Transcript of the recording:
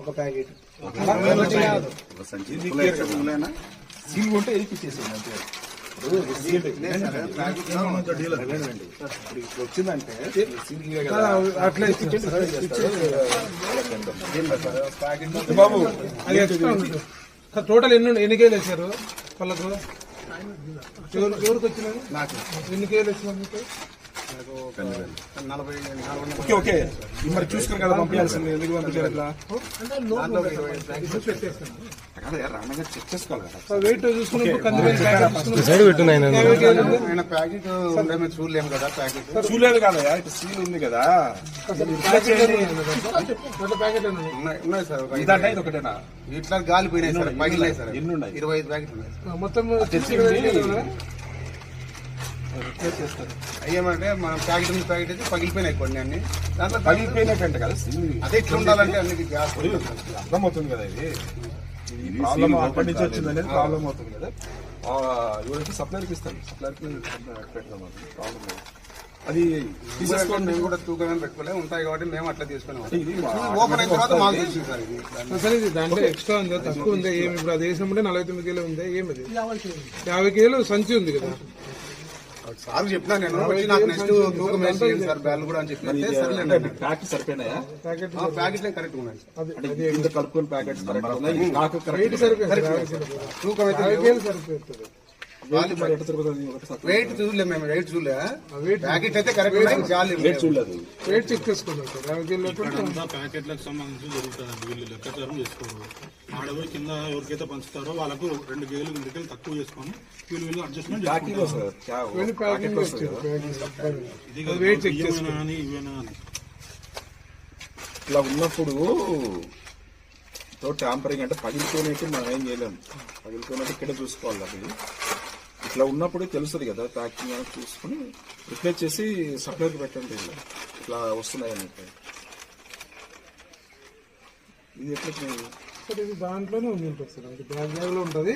ఒక packet seal ఉంటే ఎదికిచ్చేసేయండి అంతే. వచ్చిందంటే అట్లా బాబు టోటల్ ఎన్ని కేలు వేసారు వాళ్ళకు? ఎవరికి వచ్చినాయి? నాకు ఎన్ని కేలు వచ్చినా మీకు? 40. ఓకే ఓకే, మరి చూసుకుని కదా పంపించాల్సింది. ఎందుకు పంపించారు అట్లా? రానగా చెక్ చేసుకోవాలి కదా. వెయిట్ చూసుకున్నప్పుడు ప్యాకెట్ ఉండే మేము చూడలేము కదా. ప్యాకెట్ చూడలేదు కదా, ఇటు సీల్ ఉంది కదా. ప్యాకెట్ ఉన్నాయి సార్. ఇదంటే ఇది ఒకటేనా? ఇట్లా గాలిపోయినాయి సార్, పగిలినాయి సార్. ఎన్ని ఉన్నాయి? 25 ప్యాకెట్లు ఉన్నాయి మొత్తం అయ్యేమంటే మనం ప్యాకెట్ నుంచి ప్యాకెట్ అయితే పగిలిపోయినాయి కొన్ని అన్ని. దాంట్లో పగిలిపోయినట్టు కదా సీల్. అదే ఇట్లా ఉండాలంటే అన్నికి గ్యాస్ అర్థమవుతుంది కదా. ఇది ప్రాబ్లమ్ అక్కడి నుంచి వచ్చింది అనేది ప్రాబ్లం అవుతుంది కదా. ఇవైతే సప్లైకి ఇస్తాను, సప్లైకి పెడతాం. ప్రాబ్లం లేదు. అది తీసేసుకోండి. మేము కూడా తూకం పెట్టుకోలేదు, ఉంటాయి కాబట్టి మేము అట్లా తీసుకున్నాం. ఓపెన్ అయిన తర్వాత మాకు తెలిసింది సార్ ఇది. సరే, ఇది దాంట్లో ఎక్స్ట్రా ఉందా తక్కువ ఉందా ఏమి? ఇప్పుడు అది వేసినప్పుడే 49 కిలో ఉందా ఏమిది? 50 కిలో సంచి ఉంది కదా సార్ చెప్పినా నేను వచ్చి నాకు నెక్స్ట్ తూకం వేసి సార్ బ్యాల్ కూడా అని చెప్పిన ప్యాకెట్ సరిపోయినాయా? ప్యాకెట్లే కరెక్ట్ ఉన్నాయి సార్. కలుపుకొని ప్యాకెట్స్ కరెక్ట్ ఉన్నాయి. నాకు వెయిట్ సరిపోతుంది. తూకం అయితే 50 కిలో సరిపోతుంది. వెయిట్ చూడలేదు మేము, వెయిట్ చూడలే. ప్యాకెట్ అయితే కరెక్ట్ జాలి చూడలేదు. వెయిట్ చెక్ చేసుకున్నాం సార్. 50 కిలో ప్యాకెట్లకు సంబంధించి జరుగుతుందండి. వీళ్ళు లెక్కాచారం చేసుకోరు. ఆడపోయి కింద ఎవరికైతే పంచుతారో వాళ్ళకు 2 కేలు 2 కేలు తక్కువ చేసుకొని వీళ్ళు అడ్జస్ట్మెంట్ వెయిట్ చెక్ చేసుకున్నా అని ఇవేనా అని. ఇట్లా ఉన్నప్పుడు ట్యాంపరింగ్ అంటే పగిలిపోయినట్టు మనం ఏం చేయలేము. పగిలిపోయినట్టు ఇక్కడే చూసుకోవాలి. అది ఇట్లా ఉన్నప్పుడు తెలుస్తుంది కదా. ప్యాకింగ్ అని చూసుకుని రిప్లేస్ చేసి సప్లైకి పెట్టండి. ఇట్లా వస్తున్నాయని ఇది ఎట్లా సార్, ఇది దాంట్లోనే ఉంది ఉంటుంది సార్. బ్యాగ్ లో ఉంటుంది.